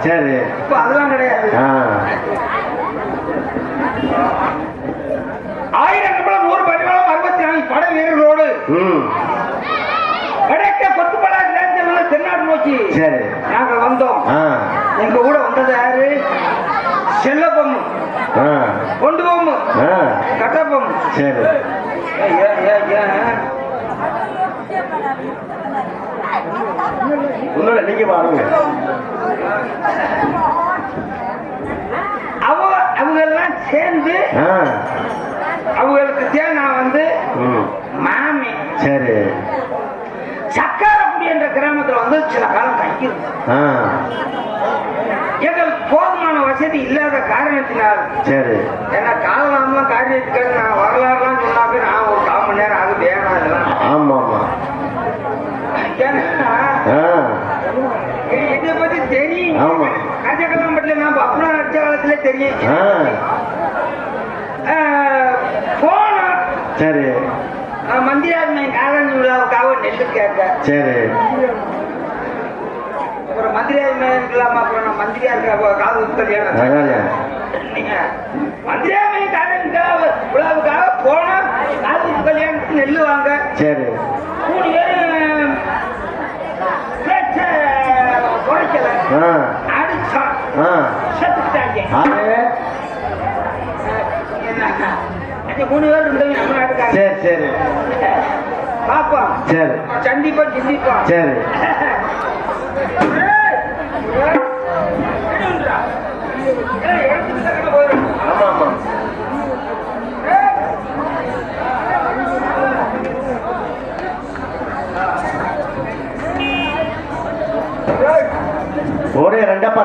சரி அதெல்லாம் கிடையாது. 1000 கம்பளம் 100 பரிவாரம் 64 படை வீரர்களோடு வடக்க கொத்துப்படா தென்னாடு நோக்கி சரி நாங்கள் வந்தோம். எங்க கூட வந்தது யாரு? செல்லப்பொம்மு, கொண்டு பொம்மு, கட்டப்பொம்மு. சரி நீங்க பாருங்க. அவங்க எல்லாம் சேர்ந்து அவங்களுக்கு நான் வந்து மாமி. சரி சக்காரக்குடி என்ற கிராமத்தில் வந்து சில காலம் தங்கிடும். எங்களுக்கு போதுமான வசதி இல்லாத காரணத்தினால் சரி ஏன்னா காலலாம் காரியத்துக்கு நான் வரலாறுலாம் சொன்னாக்க நான் ஒரு 1/4 மணி நேரம் ஆகுது. வேணாம் இதெல்லாம். ஆமா ஆமா இதை பத்தி தெரியும். கஜகலம்பட்டில நான் அப்பனா நடிச்ச காலத்துல தெரியும். போனா சரி மந்திராஜ்மை காலஞ்சி விழாவுக்காக நெல்லு கேட்க. சரி அப்புறம் மந்திராஜ்மை இருக்கலாமா? அப்புறம் நான் மந்திரியா இருக்க காது கல்யாணம் மந்திராஜ்மை காலஞ்சி விழாவுக்காக போனா காது கல்யாணத்துக்கு நெல்லு வாங்க. சரி 3 பேரும் பேச்ச குறைக்கல, அடிச்சான், செத்துட்டாங்க. 3 பேர் இருந்தவங்க நம்ம நாட்டுக்காக. சரி சரி பாப்போம். சரி சந்திப்பா சிந்திப்போம். சரி ஆமா ஆமா ஒரே ரெண்டப்பா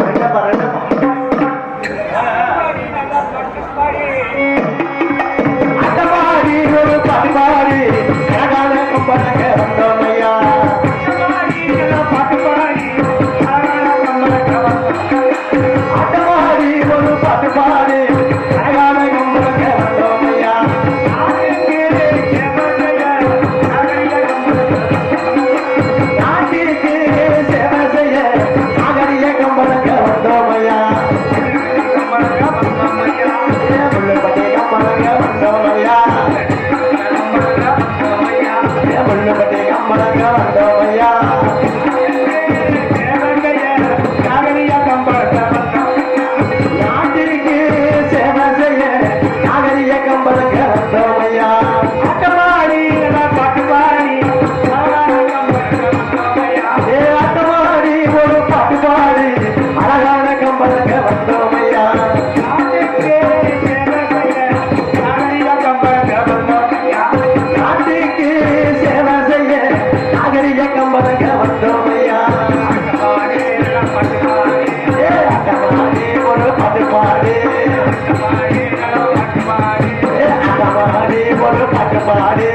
அட்டபாடி ஒரு பரிபாடி அழகான கம்பளங்க வந்தோமையா. அட்டபாடி ஒரு பரிபாடி அழகான கம்பளங்க வந்தோமையா. நாட்டிற்கு சேவை செய்ய நாகரிக கம்பளங்க வந்தோமையா. கம்பளங்க வந்தோமையா. பாடி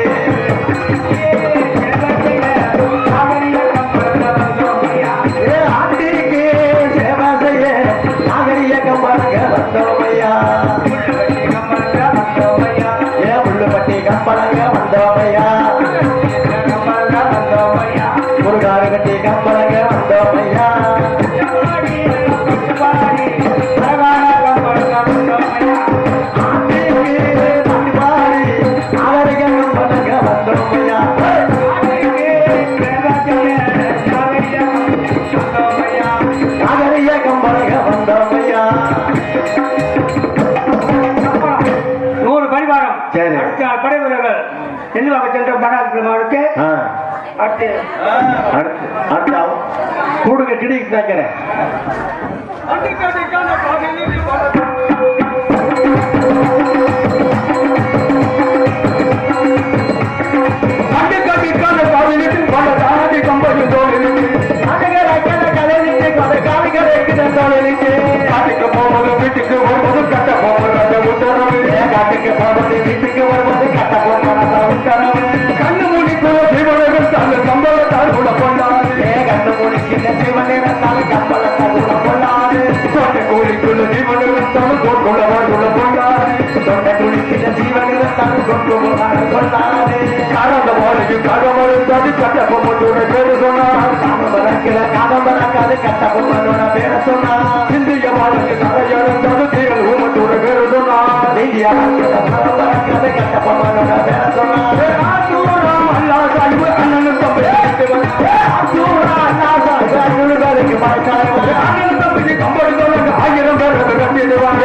ஆண்டிக்கு சேவை செய்ய நாகரிக கம்பளங்க வந்தோமையா ஏன் உள்ளுப்பட்டி கம்பளங்க வந்தோமையா முருகாறு கட்டி கம்பளங்க வந்தோமையா படை வீரர்கள் செல்வாக சென்ற படாக்கு கூடுங்க கிடிக்கு கேட்கிறேன் காட்டுக்கு போவது வீட்டுக்கு வருவது கட்ட போவது உத்தரவு காட்டுக்கு போவது வீட்டுக்கு வருவது கட்ட போவது உத்தரவு கண்ணு மூடிக்குள்ள ஜீவனர்கள் தங்கள் கம்பளத்தால் கூட கொண்டாது கண்ணு மூடிக்கின்ற ஜீவனத்தால் கம்பளத்தால் கூட கொண்டாது தொண்டை கூலிக்குள்ள ஜீவனர்கள் தங்கள் கொண்டுள்ளவர் கூட கொண்டாது தொண்டை குளிக்கின்ற ஜீவனத்தால் கொண்டுள்ளவர் கொண்டாது காரந்த வாழ்க்கை காதமருந்தாது கட்ட பொம்மத்தோட பேரு சொன்னார் காதம்பரக்காது கட்ட பொம்மனோட பேர சொன்னார் இந்திய வாழ்க்கை தலையறந்தது தீரல் ஊமத்தோட பேரு சொன்னார் இந்தியா காதம்பரக்காது கட்ட பொம்மனோட பேர சொன்னார் அல்லா சாய்வு அண்ணனும் தம்பி அண்ணனும் தம்பிக்கு கம்பளி தோழங்க 1000 பேருக்கு கட்டிடுவாங்க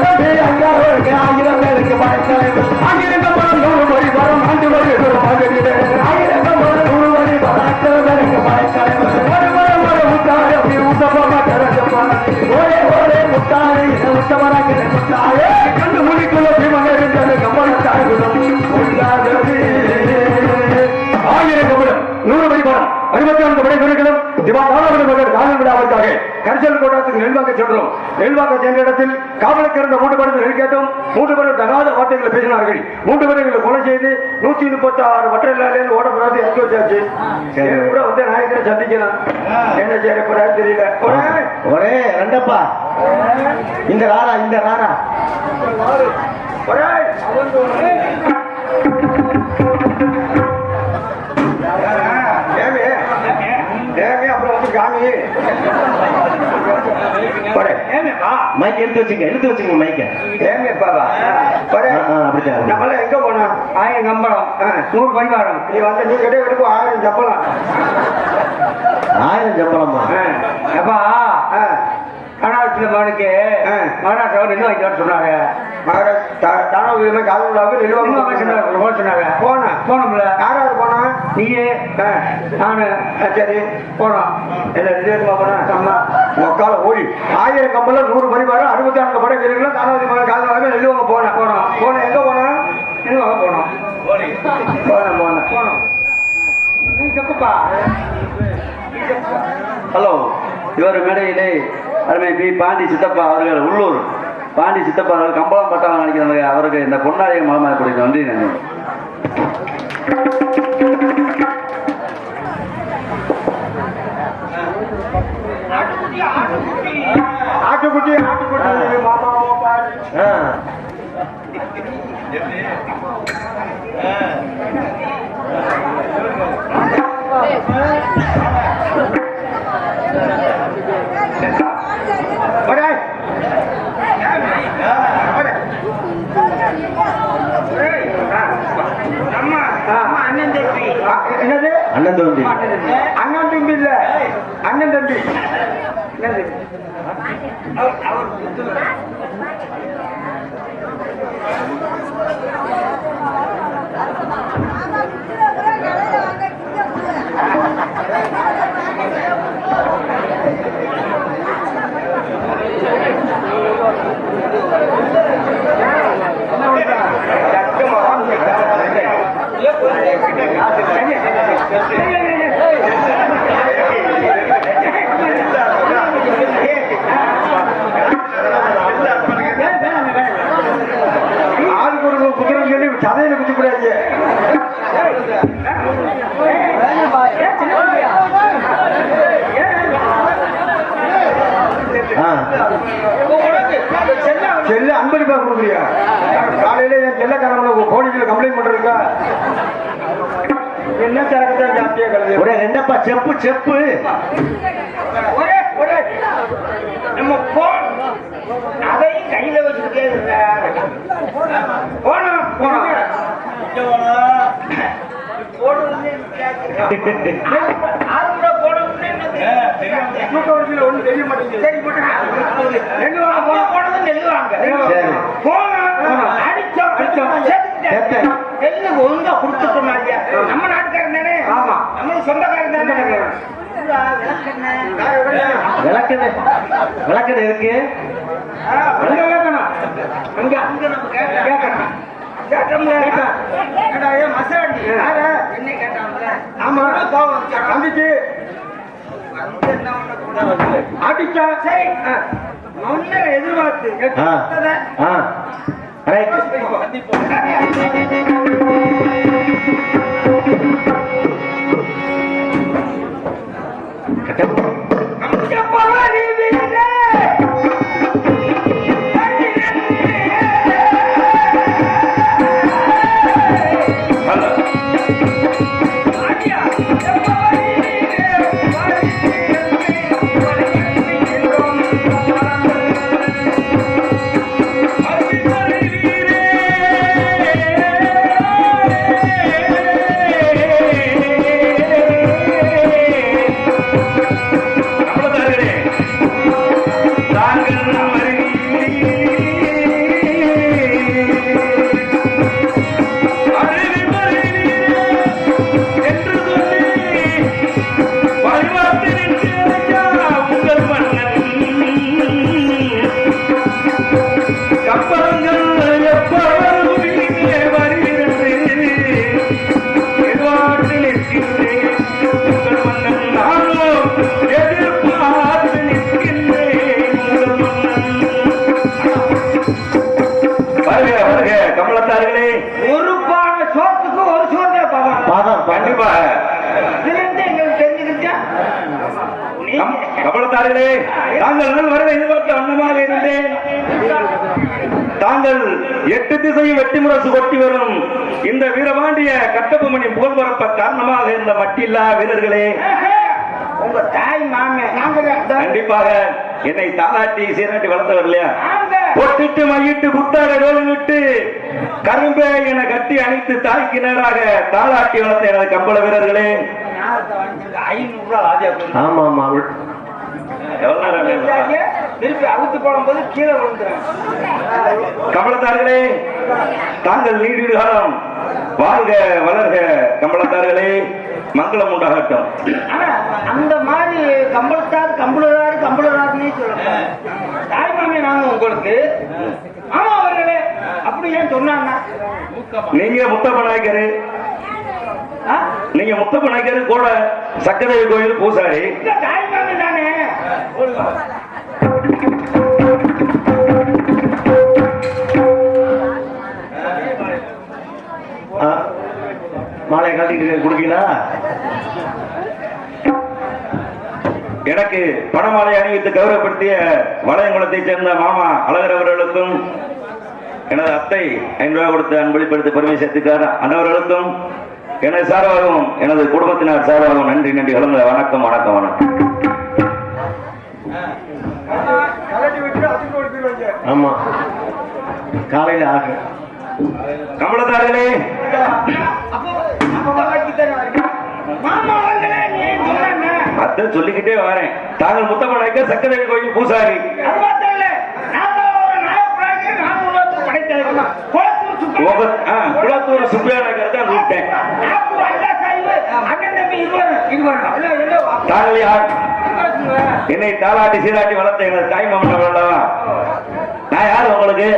1000 பேருக்கு மழைக்காலம் 1000 கம்பளம் 100 வரி வரும் ஆண்டு வரி 1000 கம்பளம் 100 வரி வரும் 10 பேருக்கு மழைக்காலம் கண்டு முடிக்குள்ள பீமன் இருந்தது கம்பளத்தாய் 1000 கம்பளம் 100 வரி வரும் 64 படை வீரர்களும் விழாவுக்காக கரிசல் கோட்டத்துக்கு நெல்வாக்க சென்றோம். நெல்வாக்க சென்ற இடத்தில் காவலுக்கு இருந்த 3 பேர்கள் கேட்டோம். 3 பேரும் தகாத வார்த்தைகளை பேசினார்கள். 3 பேர்களை கொலை செய்து 136 வட்டலாலே ஓடப்படாது இறக்கி வச்சாச்சு. கூட வந்து நாயக்கரை சந்திக்கலாம். என்ன செய்ய போறாரு தெரியல. ஒரே ரெண்டப்பா இந்த ராரா அப்புறம் வந்து காமி மைக் எடுத்து வச்சுங்க மைக்க நம்மள எங்க போனோம் 1000 கம்பளம் 100 பரிவாரம் நீ வந்து நீ கிட்ட எடுக்கும் 1000 சம்பளம் 1000 சம்பளமா அப்பா கணாசில மகனுக்கு மகாராஷ்டிராவில் நெல் வாங்கிட்டு சொன்னாங்க. தானூர் காலூராவுக்கு நெல் வாங்க சொன்னாங்க. போனோம்ல யாராவது போனா நீயே நானு சரி போனோம். மக்கால ஓடி 1000 கம்பளம் 100 பரிவாரம் 64 படை வீரர்களும் தானாவதி மகன் காலூராவுக்கு நெல் வாங்க போனோம் எங்க போனோம் நெல் வாங்க போனோம் நீ செப்புப்பா. ஹலோ, இவர் மேடையிலே அருமை பி பாண்டி சித்தப்பா அவர்கள் உள்ளூர் பாண்டி சித்தப்பா அவர்கள் கம்பளம் பட்டாளம் நினைக்கிறாங்க. அவருக்கு இந்த பொன்னாடிய மலமாக கொடுக்க நன்றி. ஆட்டுக்குட்டி அண்ணன் தம்பி இல்ல அண்ணன் தம்பி ஆளுக்கு ஒரு புத்திரம் சொல்லி செல்ல அன்பளிப்பா கொடுக்குறியா? காலையில என் செல்லக்காரங்களை போலீஸ்ல கம்ப்ளைண்ட் பண்றதுக்கா? என்ன சரக்கு தான் ஜாஸ்தியா கலந்து? ஒரே ரெண்டப்பா செப்பு செப்பு. ஒரே ஒரே நம்ம போன் அதையும் கையில வச்சுட்டே போனோம் போனோம் ஒண்ணு தெரிய மாட்டேங்குது. ஒழுங்கா கொடுத்துட்டோம் நம்ம நாட்டுக்காரன் தானே. ஆமா நம்ம சொந்தக்காரன் தானே. விளக்கணை விளக்கணை இருக்கு. அங்க அங்க நம்ம கேட்கணும். மசாண்டி என்ன கேட்டாங்கல்ல? ஆமா வந்துச்சு அடிச்சா சரி ஒன்னு எதிர்பார்த்து கபலத்தார்களே, தாங்கள் வரவை எதிர்பார்த்த வண்ணமாக இருந்தேன். தாங்கள் 8 திசையும் வெட்டி முரசு கொட்டி வரும் இந்த வீரபாண்டிய கட்டபொம்மனி புகழ் பரப்ப காரணமாக இருந்த மட்டில்லா வீரர்களே, உங்க தாய் மாமே கண்டிப்பாக என்னை தாளாட்டி சீராட்டி வளர்த்தவர் இல்லையா? பொட்டிட்டு மையிட்டு புத்தாட விட்டு கரும்பே என கட்டி அணைத்து தாய்க்கு நேராக தாளாட்டி வளர்த்த எனது கம்பள வீரர்களே, 500 ரூபாய் ஆதியா. ஆமா ஆமா திருப்பி அவுத்து போடும்போது கீழே விழுந்துறேன். கம்பளத்தார்களே, தாங்கள் நீடிடு காலம் வாழ்க வளர்க. கம்பளத்தார்களே, மங்களம் உண்டாகட்டும். ஆனா அந்த மாதிரி கம்பளத்தார் கம்பளராருன்னே சொல்லுங்க. தாய்மாமே நாங்க உங்களுக்கு. ஆமா அவர்களே அப்படி ஏன் சொன்னாங்க? நீங்க முத்தப்ப நாயக்கரு, நீங்க முத்தப்ப நாயக்கரு கூட சக்கரை கோயில் பூசாரி. தாய்மாமே தானே. மாலை காட்டிட்டு கொடுக்கீங்களா? எனக்கு பணமாலை அணிவித்து கௌரவப்படுத்திய வளையங்குளத்தை சேர்ந்த மாமா அழகர் அவர்களுக்கும், எனது அத்தை 5 ரூபாய் கொடுத்து அன்பளிப்படுத்தி பெருமை சேர்த்துக்கார் அன்னவர்களுக்கும், எனது சார்பாகவும் எனது குடும்பத்தினர் சார்பாகவும் நன்றி நன்றி கலந்த வணக்கம் வணக்கம் வணக்கம். ஆமா காலையில ஆகு. கம்பளத்தார்களே, அத்தை சொல்லிக்கிட்டே வரேன். தாங்கள் முத்தப்ப நாயக்கர் சக்கரை கோயில் பூசாரி. குளத்தூர் சுப்பையா நாயக்கர் தான் கூப்பிட்டேன். தாங்கள் யார்? என்னை தாளாட்டி சீராட்டி வளர்த்த எனது தாய் மாமன் அல்லவா? நான் யாரு உங்களுக்கு?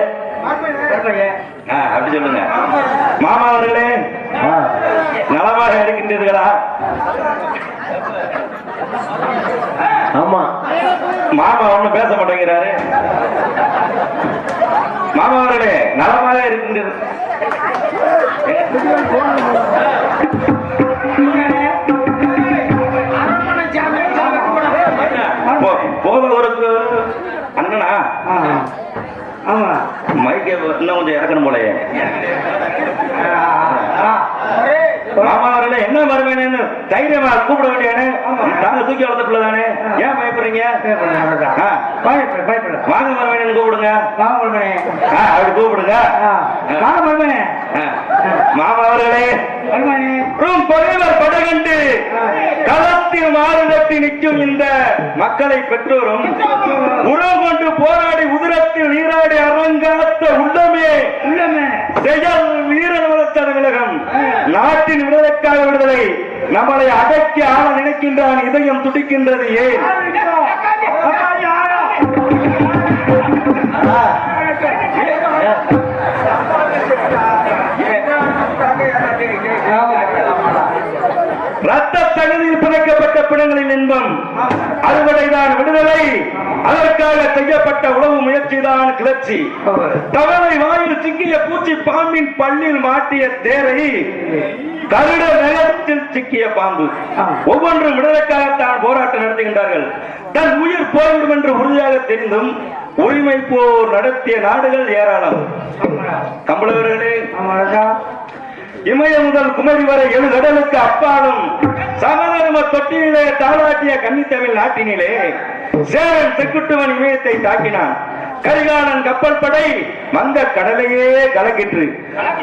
அப்படி சொல்லுங்க. மாமா அவர்களே, நலமாக இருக்கின்றீர்களா? ஆமா. மாமா ஒண்ணும் பேச மாட்டேங்கிறாரு. மாமா அவர்களே, நலமாக இருக்கின்றீர்கள்? போதவருக்கு அண்ணனா ஆமா மைக்க இன்னும் கொஞ்சம் இறக்கணும் போலயே. மாமா அவர்களே என்ன வருவேன்னு தைரியமா கூப்பிட வேண்டியானே. நாங்க தூக்கி வளர்த்த பிள்ளை தானே, ஏன் பயப்படுறீங்க? வாங்க வருவேன்னு கூப்பிடுங்க. அப்படி கூப்பிடுங்க. மாமா அவர்களே பகைவர் படகண்டு களத்தில் மாறுதட்டி நிற்கும் இந்த மக்களை பெற்றோரும் உறவு கொண்டு போராடி உதிரத்தில் நீராடி அரங்காத்த உள்ளமே செயல் வீரன் வளர்த்த விலகம் நாட்டின் விடுதலைக்காக விடுதலை நம்மளை அடக்கி ஆள நினைக்கின்றான். இதயம் துடிக்கின்றது ஏன்? ரத்த தகுதியில் பிணைக்கப்பட்ட பிணங்களின் இன்பம் அறுவடைதான் விடுதலை. அதற்காக செய்யப்பட்ட உளவு முயற்சிதான் கிளர்ச்சி. தவளை வாயில் சிக்கிய பூச்சி பாம்பின் பல்லில் மாட்டிய தேரை கருட நகரத்தில் சிக்கிய பாம்பு. ஒவ்வொன்றும் விடுதலைக்காகத்தான் போராட்டம் நடத்துகின்றார்கள். தன் உயிர் போய்விடும் என்று உறுதியாக தெரிந்தும் உரிமை போர் நடத்திய நாடுகள் ஏராளம். தமிழர்களே இமய முதல் குமரி வரை 7 கடலுக்கு அப்பாலும் சமதர்ம தொட்டிலே தாளாட்டிய கன்னித்தமிழ் நாட்டினிலே சேரன் செக்குட்டுவன் இமயத்தை தாக்கினான். கரிகாலன் கப்பல் படை வந்த கடலையே கலக்கிற்று.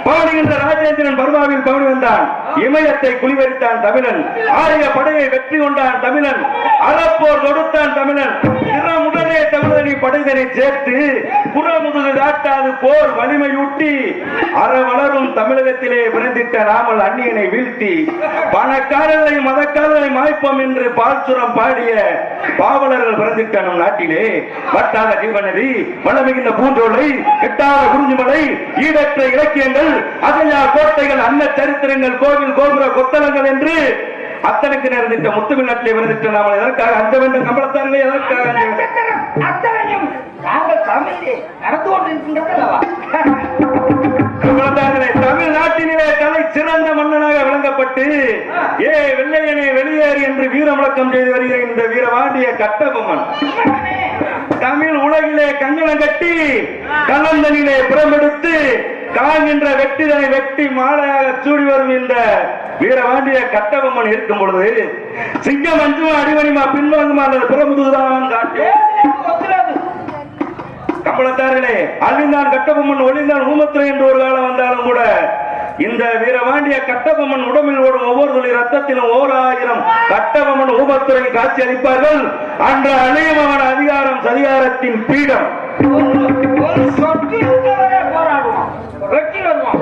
பவனிகின்ற ராஜேந்திரன் பர்மாவில் பவனி வந்தான். இமயத்தை குளிவரித்தான் தமிழன். ஆரிய படையை வெற்றி கொண்டான் தமிழன். அறப்போர் தொடுத்தான் தமிழன். திறமுடனே தமிழனை படைதனை சேர்த்து புறமுதுகு காட்டாது போர் வலிமையூட்டி அற வளரும் தமிழகத்திலே பிறந்திட்ட நாமல் அந்நியனை வீழ்த்தி பணக்காரர்களை மதக்காரர்களை மாய்ப்போம் என்று பால்சுரம் பாடிய பாவலர்கள் பிறந்திட்ட நம் நாட்டிலே வட்டாத ஜீவநதி வளமிகுந்த பூஞ்சோலை கெட்டாத குறிஞ்சிமலை ஈடற்ற இலக்கியங்கள் அசையா கோட்டைகள் அன்ன சரித்திரங்கள் கோவில் கோபுர கொத்தளங்கள் என்று அத்தனைக்கு நேர்ந்திட்ட முத்துமிழ் நாட்டிலே விருந்திட்ட நாமல் எதற்காக அந்த வேண்டும் கம்பளத்தார்களே? எதற்காக தமிழ்நாட்டினிலே தலை சிறந்த மன்னனாக விளங்கப்பட்டு வெள்ளையனே வெளியேறு என்று வீர முழக்கம் செய்து வருகிற இந்த வீரபாண்டிய கட்டபொம்மன் தமிழ் உலகிலே கங்கணம் கட்டி கலந்தனிலே புறமெடுத்து காண்கின்ற வெட்டிதனை வெட்டி மாலையாக சூடி வரும் இந்த வீரபாண்டிய கட்டபொம்மன் இருக்கும் பொழுது சிங்கம் அஞ்சுமா அடிவணிமா பின்வாங்குமா அல்லது புறமுதுதான் காட்டு கம்பளத்தார்களே அழிந்தான் கட்டபொம்மன் ஒளிந்தான் ஊமத்துறை என்று ஒரு காலம் வந்தாலும் கூட இந்த வீரபாண்டிய கட்டபொம்மன் உடம்பில் ஓடும் ஒவ்வொரு துளி ரத்தத்திலும் 1000 கட்டபொம்மன் ஊமத்துறை காட்சி அளிப்பார்கள். அன்று அழியும் அவன் அதிகாரம் சதிகாரத்தின் பீடம். போராடுவோம் வெற்றி வருவோம்.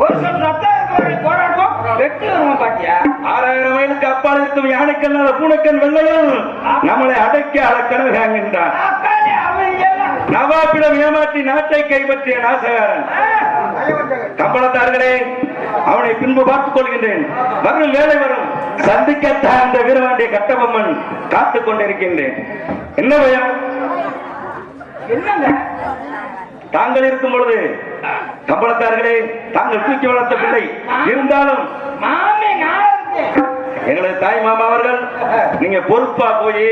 ஒரு சொல் ரத்தம் போராடுவோம் வெற்றி வருவோம். பாட்டியா 6000 மைலுக்கு அப்பால் இருக்கும் யானைக்கண்ணாத பூனைக்கண் வெள்ளையில் நம்மளை அடக்கி அளக்கணுகின்றான். நவாபிடம் ஏமாற்றி நாட்டை கைப்பற்றிய நாசகாரன். கம்பளத்தார்களே அவனை பின்பு பார்த்துக் கொள்கின்றேன். வரும் வேலை வரும் சந்திக்கத்தான் அந்த வீரபாண்டிய கட்டபொம்மன் காத்துக் கொண்டிருக்கின்றேன். என்ன பயம்? தாங்கள் இருக்கும் பொழுது கம்பளத்தார்களே தாங்கள் தூக்கி வளர்த்த பிள்ளை இருந்தாலும் எங்களது தாய் மாமா அவர்கள் நீங்க பொறுப்பா போய்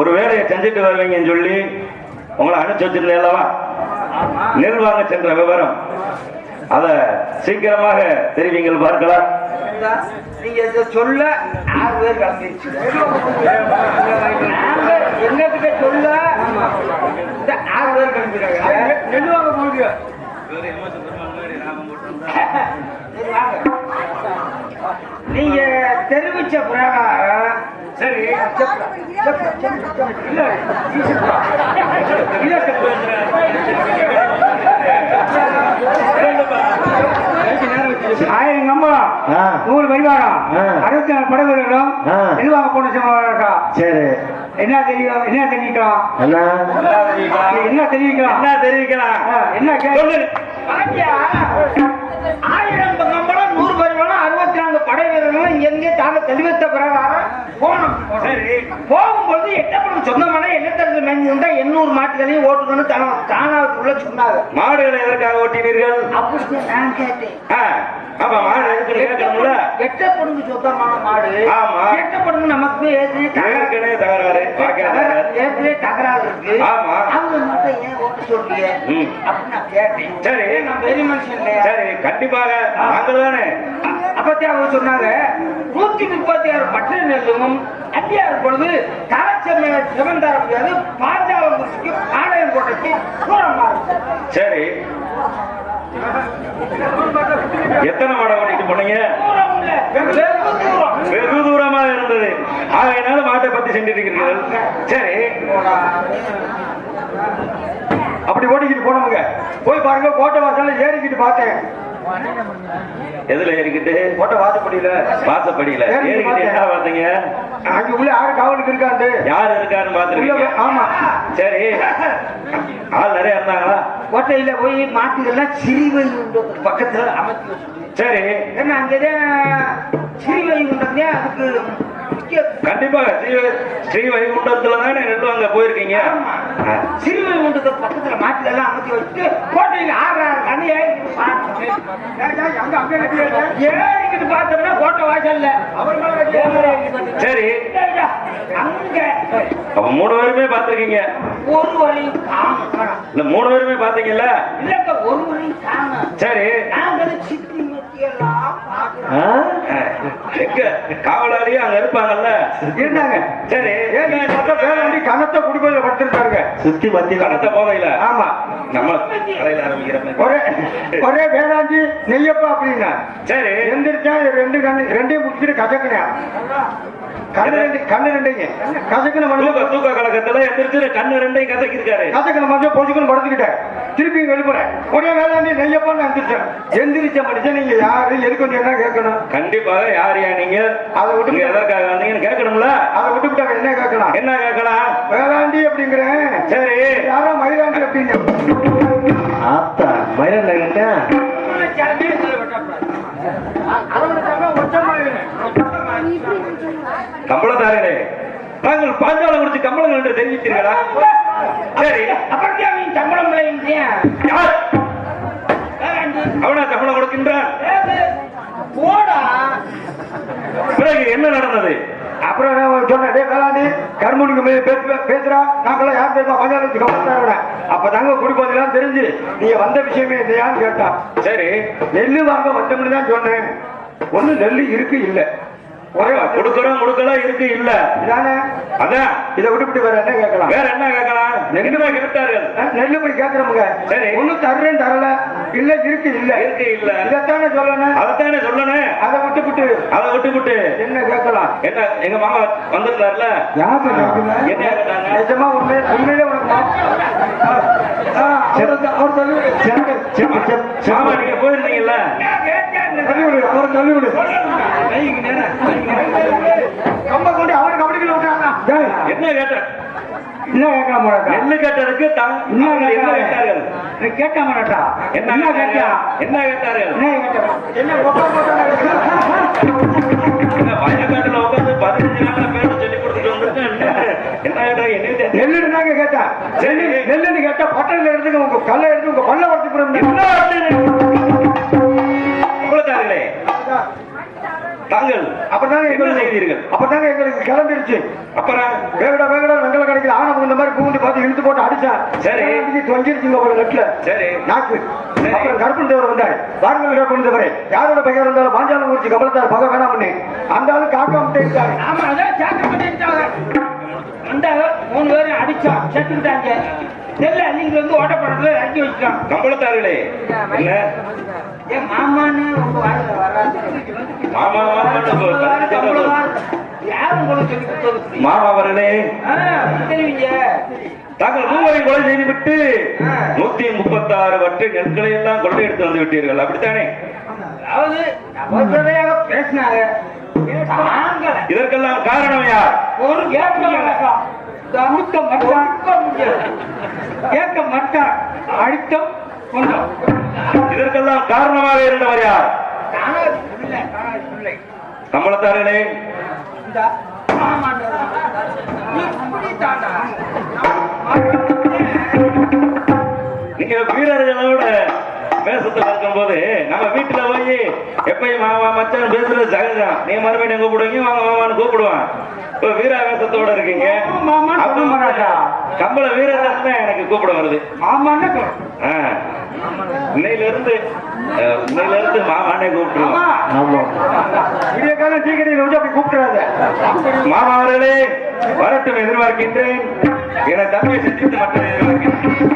ஒரு வேலையை செஞ்சுட்டு வருவீங்கன்னு சொல்லி உங்களை அனுப்பிச்சு வச்சிருந்தேன் அல்லவா? நெல் வாங்க சென்ற விவரம் அத சீக்கிரமாக தெரிவிங்கள் பார்க்கலாம். நீங்க சொல்ல 6 பேர் கிளம்பிடுச்சு. என்னத்துக்கு சொல்ல 6 பேர் கிளம்பிடுறாங்க. நெல் வாங்க போகுது. நீங்க தெரிவிச்ச பிரகாரம் சரி ஆயிரம் அம்மா 100 பரிவாரம் 64 படகுகளும் நிர்வாக போன சரி என்ன தெரியும்? என்ன தெரிவிக்கலாம்? என்ன தெரிவிக்கலாம்? என்ன தெரிவிக்கலாம்? என்ன சொல்லு? 1000 கம்பளம் 100 பரிவாரம் 64 படை வீரர்களும் எங்கே தாங்க தெரிவித்த பிரகாரம் போனோம். சரி. போகும்போது எட்டப்படும் சொந்தமான எண்ணத்தரது மேய்ஞ்சிருந்தா 800 மாட்டுகளையும் ஓட்டுக்கணும் தானாவுக்குள்ள சொன்னாங்க. மாடுகளை எதற்காக ஓட்டினீர்கள்? அப்படி நான் கேட்டேன். ஆமா, மாடு எதுக்கு கேட்கணும்ல? எட்டப்படுங்க சொந்தமான மாடு. ஆமா. எட்டப்படுங்க நமக்கு ஏற்கனவே தகராறு ஏற்கனவே தகராறு இருக்கு. ஆமா. அவங்க மட்டும் ஏன் ஓட்ட சொல்றீங்க அப்படின்னு நான் கேட்டேன். சரி, நான் பெரிய மனுஷன் இல்லையா? சரி, கண்டிப்பாக நாங்கள் தானே. அப்பத்தி அவங்க சொன்னாங்க 136 பட்டை நெல்லும் அத்தியார் பொழுது தலைச்சமைய சிவன் தர முடியாது பாஞ்சாலம் குறிச்சிக்கு பாளையம் கோட்டைக்கு தூரமா இருக்கு. சரி, எத்தனை மாடை ஓட்டிட்டு போனீங்க? தூரம் இல்ல, வெகு தூரமா இருந்தது. ஆகையினால மாட்டை பத்தி செஞ்சிருக்கிறீர்கள். சரி, அப்படி ஓட்டிக்கிட்டு போனவங்க போய் பாருங்க. கோட்டை வாசல்ல ஏறிக்கிட்டு பார்த்தேன். எதுல ஏறிக்கிட்டு? கோட்டை வாசப்படியில. வாசப்படியில ஏறிக்கிட்டு என்ன பார்த்தீங்க? அங்க உள்ள யாரு காவலுக்கு இருக்காண்டு? யாரு இருக்காருன்னு பாத்துருக்கீங்க? ஆமா. சரி, ஆள் நிறைய இருந்தாங்களா? கோட்டையில போய் மாட்டுகள்லாம் சிறிவைகுண்டத்துக்கு பக்கத்துல அமைச்சு வச்சு. சரி, ஏன்னா அங்கதான் சிறிவைகுண்டத்தே அதுக்கு கண்டிப்பாக ஸ்ரீ வைகுண்டத்துல தானே நெல்வாங்க போயிருக்கீங்க. சிறுவைகுண்டத்துக்கு பக்கத்துல மாட்டுகள் எல்லாம் அமைச்சு வச்சுட்டு கோட்டையில 6 கண்ணி ஏறிக்கிட்டு பார்த்தோம்னா கோட்டை வாசல்ல சரி, அங்க அப்ப 3 பேருமே பாத்துருக்கீங்க. ஒருவரையும் காணும். இல்ல 3 பேருமே பாத்தீங்கல்ல? இல்லங்க, ஒருவரையும் காணும். சரி, நாங்களும் சித்தி மத்தியெல்லாம் எங்க காவலாளியும் அங்க இருப்பாங்கல்ல? இருந்தாங்க. சரி, வேளாண்டி கனத்தை குடிப்பதில் படுத்திருக்காங்க. சுத்தி மத்திய கனத்த போதையில. ஆமா, நம்ம கடையில ஆரம்பிக்கிற ஒரே வேளாண்டி நெய்யப்பா அப்படின்னா. சரி, எந்திரிச்சா 2 கண்ணு 2 முடிச்சுட்டு கசக்கினேன். கண்ணு ரெண்டையும் கசக்கின தூக்க கலக்கத்துல எந்திரிச்சு கண்ணு 2ஐயும் கசக்கி இருக்காரு. கசக்கின மனுஷன் பொசுக்குன்னு படுத்துக்கிட்டேன். திருப்பி எழுப்புறேன். ஒரே வேளாண்டி நெய்யப்பான்னு எந்திரிச்சேன். எந்திரிச்ச மனுஷன் நீங்க யாரு எதுக்கு வந்து என்ன கேட்கணும்? கண்டிப்பாக யாரையா நீங்க? அதை விட்டு எதற்காக வந்தீங்கன்னு கேட்கணும்ல? அதை விட்டுவிட்டாங்க. என்ன கேட்கலாம்? என்ன கேட்கலாம்? வேளாண்டி அப்படிங்கிறேன். சரி, யாரோ மயிலாண்டி அப்படிங்க. ஆத்தா மயிலாண்டி கம்பளத்தாரே, நாங்கள் பாஞ்சாலம் குறிச்சு கம்பளங்கள் என்று தெரிவித்தீர்களா? சரி, அப்படியா நீ சம்பளம் யார் அவனா சம்பளம் கொடுக்கின்றான்? போடா. பிறகு என்ன நடந்தது? அப்புறம் சொன்னேன் கருமுடிக்கு பேசுறா. நாங்களாம் யார் தெரியுமா? பஞ்சாயத்து கவலை. அப்ப தாங்க குடிப்பதெல்லாம் தெரிஞ்சு நீங்க வந்த விஷயமே இல்லையான்னு கேட்டா. சரி, நெல்லு வாங்க வந்தோம்னு தான் சொன்னேன். ஒண்ணு நெல்லு இருக்கு இல்ல, ஒரே கொடுக்கறோம் கொடுக்கலாம் இருக்கு இல்ல இதானே. அதான் இதை விட்டுவிட்டு வேற என்ன கேட்கலாம்? வேற என்ன கேட்கலாம்? நெல்லுதான் கேட்டார்கள். நெல்லு போய் கேட்கிறோமுங்க. சரி, ஒண்ணு தர்றேன் தரல, இல்ல இருக்கு இல்ல இருக்கு இல்ல, இதைத்தானே சொல்லணும். அதைத்தானே சொல்லணும். அதை விட்டுவிட்டு என்ன கேட்கலாம்? என்ன எங்க மாமா வந்திருந்தாருல? யாரு என்ன கேட்டாங்க? நிஜமா உண்மையிலே உனக்கு மாமா நீங்க போயிருந்தீங்கல்ல? அவர் சொல்லிவிடு. கம்ப கொண்டு அவரை கபடிக்கல விட்டாங்க. என்ன கேட்ட? என்ன கேட்கலாம் மாட்டா? நெல்லு கேட்டதுக்கு என்ன கேட்டார்கள்? கேட்க மாட்டா. என்ன கேட்டா? என்ன கேட்டார்கள்? என்ன வயக்காட்டுல உட்காந்து 15 நாள்ல பேர சொல்லி கொடுத்துட்டு வந்துருக்கேன். என்ன கேட்டா? என்ன நெல்லுன்னு தாங்க கேட்டா. சரி, நெல்லுன்னு கேட்டா பட்டறையில எடுத்து உங்க கல்ல எடுத்து உங்க பல்ல வளர்த்து போடுறாங்களே தாங்கள் அப்பதாங்க என்ன செய்தீர்கள்? அப்பதாங்க எங்களுக்கு கிளம்பிருச்சு. அப்புறம் வேகடா வெங்கல கடைக்கு ஆன இந்த மாதிரி பூந்து பார்த்து இழுத்து போட்டு அடிச்சான். சரி, தொங்கிருச்சுங்க ஒரு நெட்ல. சரி, நாக்கு. அப்புறம் கருப்பன் தேவர் வந்தாரு. வாருங்கள் கருப்பன் தேவரே, யாரோட பெயர் இருந்தாலும் பாஞ்சாலம் குறிச்சு கபலத்தார் பக வேணாம் பண்ணி அந்த ஆளு காக்காமட்டே இருக்காரு. ஆமா, அதான் கேட்கப்பட்டாங்க. அந்த 3 பேரும் அடிச்சா செத்துக்கிட்டாங்க. நெல்ல நீங்க வந்து ஓட்டப்படத்துல இறக்கி வச்சுட்டான். கம்பளத்தார்களே, என்ன என் மாமான்னு உங்க வாயில வராது. மாமா மாமா அவர்களே, தாங்கள் மூவரை கொலை செய்துவிட்டு 136 வற்றை நெற்களை எல்லாம் கொள்ளையெடுத்து வந்து விட்டீர்கள், அப்படித்தானே? பேசினாங்க. இதற்கெல்லாம் காரணம் யார்? ஒரு கேட்க மாட்டார். அழுத்தம் கொண்டோம். இதற்கெல்லாம் காரணமாக இருந்தவர் யார்? கம்பளத்தார்களே, நீங்க வீரர்களோட பேசத்துல இருக்கும் போது நம்ம வீட்டுல போய் எப்பயும் மாமா மச்சான் பேசுறது சகஜம். நீ மறுபடியும் கூப்பிடுவீங்க, வாங்க மாமான்னு கூப்பிடுவான். இப்ப வீராவேசத்தோட இருக்கீங்க, கம்பள வீரர் தான் எனக்கு கூப்பிட வருது. இன்னையில இருந்து மாமானே கூப்பிட்டுருவோம். மாமா அவர்களே வரட்டும் எதிர்பார்க்கின்றேன். என தன்மை செஞ்சு மட்டும் எதிர்பார்க்கின்றேன்.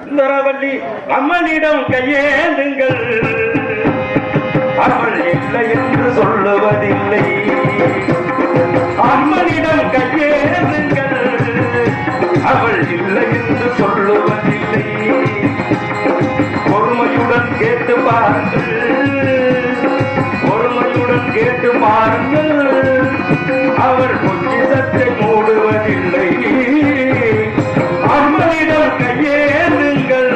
சுந்தரவல்லி அம்மனிடம் கையேந்துங்கள், அவள் இல்லை என்று சொல்லுவதில்லை. அம்மனிடம் கையேந்துங்கள், அவள் இல்லை என்று சொல்லுவதில்லை. பொறுமையுடன் கேட்டு பாருங்கள், பொறுமையுடன் கேட்டு பாருங்கள், அவள் பொக்கிஷத்தை மூடுவதில்லை. அம்மனிடம் கையேந்துங்கள்,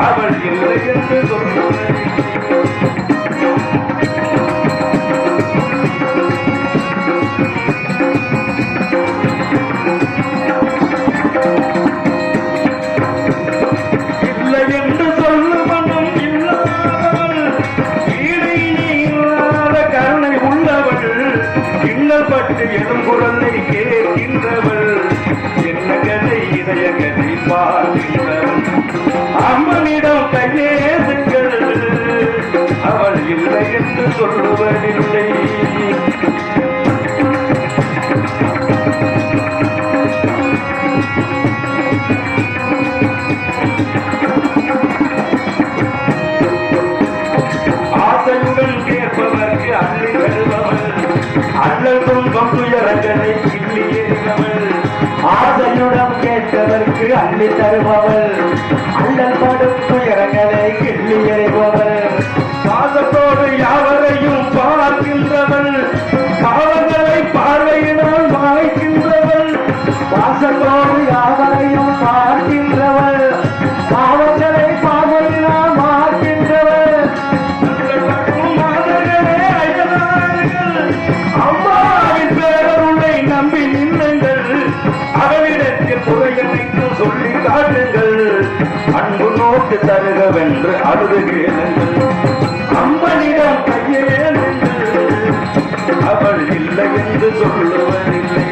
அவள் இல்லை என்று சொல்லுவதில்லை. எனும் குரலை கேட்கின்றவள், என்ன கதை இதய கதை பார்க்கின்றவள். அம்மனிடம் கையேந்துங்கள், அவள் இல்லை என்று சொல்லுவதில்லை. ஆசையுடன் கேட்பதற்கு அள்ளி தருபவள், அல்லல் துன்பம் துயரங்களை கிள்ளி எறிபவள். ஆசையுடன் கேட்பதற்கு அள்ளி தருபவள், அல்லல் படும் துயரங்களை கிள்ளி எறிபவள். பாசத்தோடு யாவரையும் பார்க்கின்றவள், பாவங்களை பார்வையினால் மாய்க்கின்றவள். பாசத்தோடு யாவரையும் பார்க்கின்றவள், பாவங்களை பார்வையினால் மாய்க்கின்றவள். அம்மாவின் பேரருளை நம்பி நின்னுங்கள், அவளிடத்தில் குறையமைத்து சொல்லி காட்டுங்கள். அன்பு நோக்கு தருகவென்று அழுது கேளுங்கள். அம்மனிடம் கையேந்துங்கள், அவள் இல்லை என்று சொல்லுவதில்லை.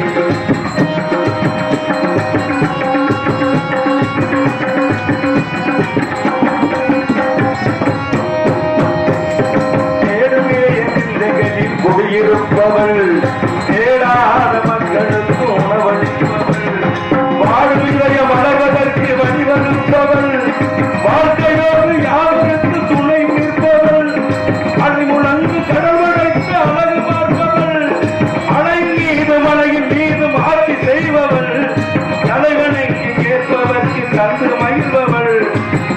குடியிருப்பவள், தேடாத மக்களுக்கு உணவளிப்பவள், வாழ்விலைய வளர்வதற்கு வழிவகுப்பவள், வாழ்க்கையோடு யாருக்கு துணை நிற்பவள், அணிமுழங்கு கடவுளுக்கு அழகு பார்ப்பவள், அணை மீது மலையின் மீது ஆட்சி செய்பவள், தலைவனைக்கு கேட்பவர்க்கு கண்டு மகிழ்பவள்,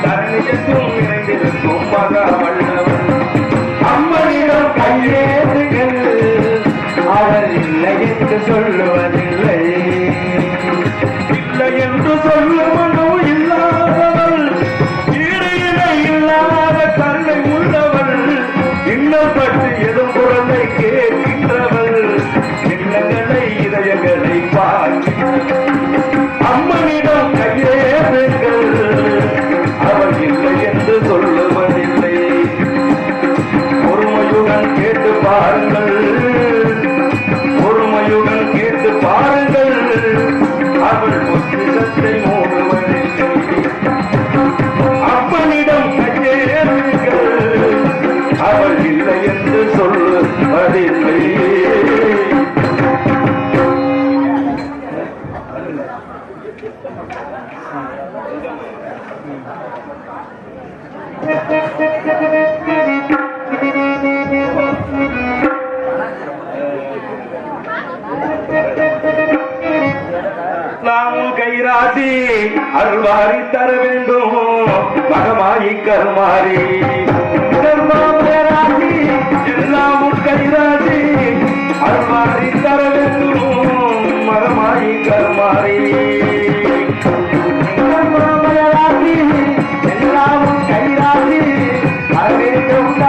தரணியத்தும் நிறைந்திருக்கும் மகா வல்லவள். அம்மனிடம் கையேந்துங்கள், அவள் இல்லை என்று சொல்லுவதில்லை. இல்லை என்று சொல்லுவனும் இல்லாதவள், ஈடுயிரை இல்லாத கருணை உள்ளவள், இன்னப்பட்டு எதும் குரலை கேட்கின்றவள், எண்ணங்களை இதயங்களை பார்க்கின்றவள். அம்மனிடம் கையேந்துங்கள், அவள் இல்லை என்று சொல்லுவதில்லை. பொறுமையுடன் கேட்டு பாருங்கள், பொறுமையுடன் கேட்டு பாருங்கள், அவள் பொக்கிஷத்தை மூடுவதில்லை. அப்பனிடம் கையேந்துங்கள், அவள் இல்லை என்று சொல்லுவதில்லை. நாமும் கைராசி அருள்வாரி தர வேண்டும் மகமாயி கருமாரி கருமாமராசி எல்லாமும் கைராசி அருள்வாரி தர வேண்டும் மகமாயி கருமாரி கருமாமராசி எல்லாமும் கைராசி தர வேண்டும்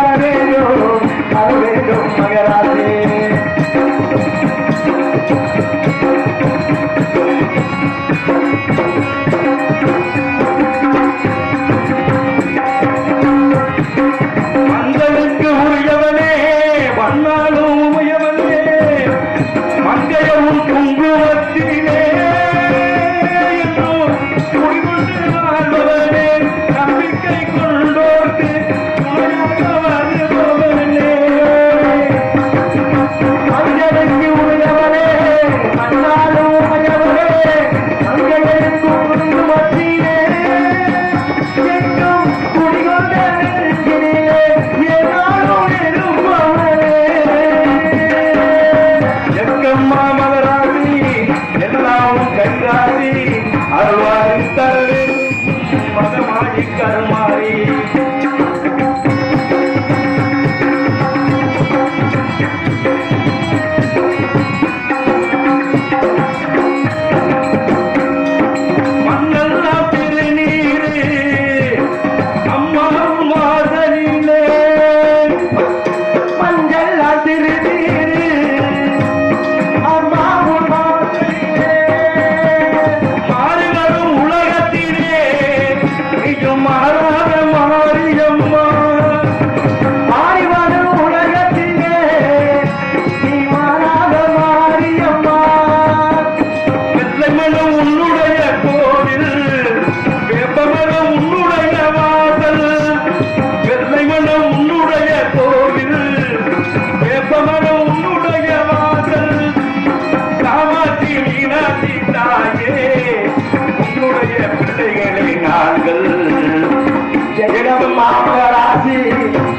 மகராசி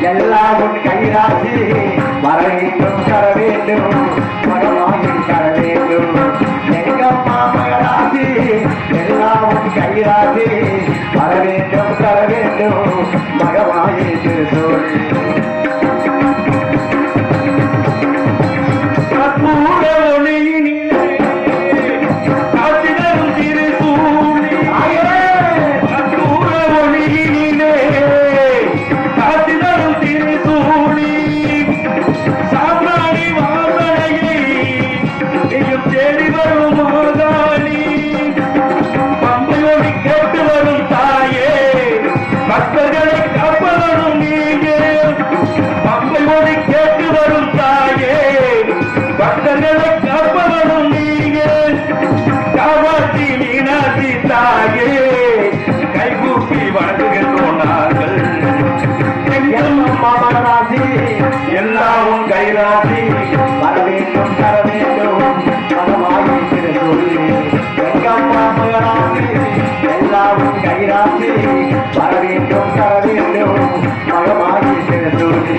எல்லாரும் கைராசி வர வேண்டும் தர வேண்டும் மகமாகி தர வேண்டும் எங்கம்மா மகராசி எல்லாரும் கைராசி வர வேண்டும் தர வேண்டும் மகமாகி திருசோழி எல்லாவும் கைராசி வர வேண்டும் தர வேண்டும் மகமாகி திருசோழி எங்கம்மா மகராசி எல்லாவும் கைராசி வர வேண்டும் தர வேண்டும் மகமாகி திருசோழி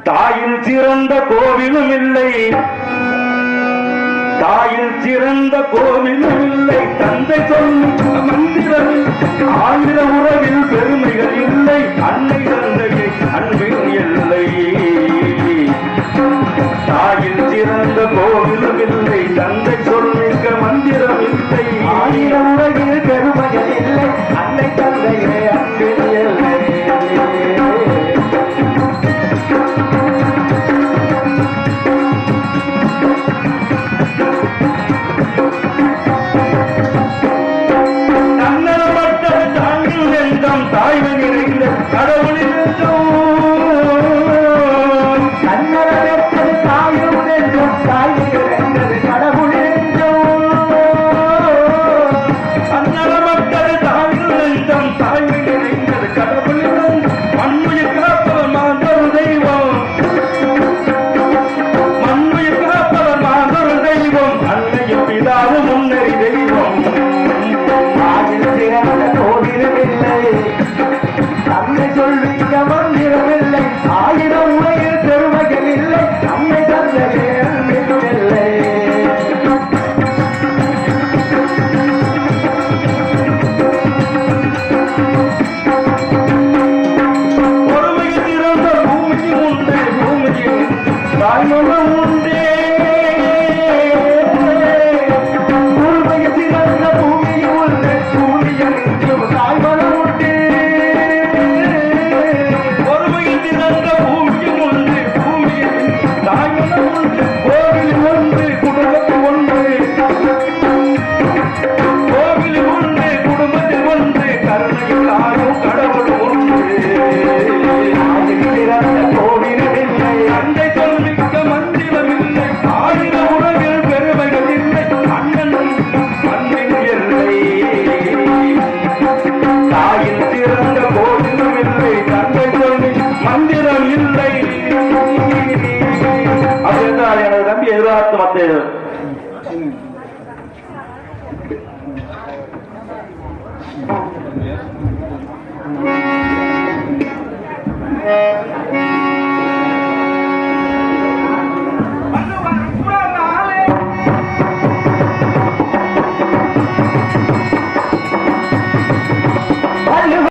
தாயில் சிறந்த கோவிலும் இல்லை தாயில் சிறந்த கோவிலும் இல்லை தந்தை சொல்லும் மந்திரம் ஆயிரம் உறவில் பெருமைகள் இல்லை அன்னை தந்தையை அன்பில் இல்லை தாயில் சிறந்த கோவிலும் இல்லை தந்தை சொல்மிக்க மந்திரம் இல்லை ஆயிரம் உறவில் பெருமைகள் இல்லை அன்னை தந்தையை அன்பில் இல்லை கடவுளில்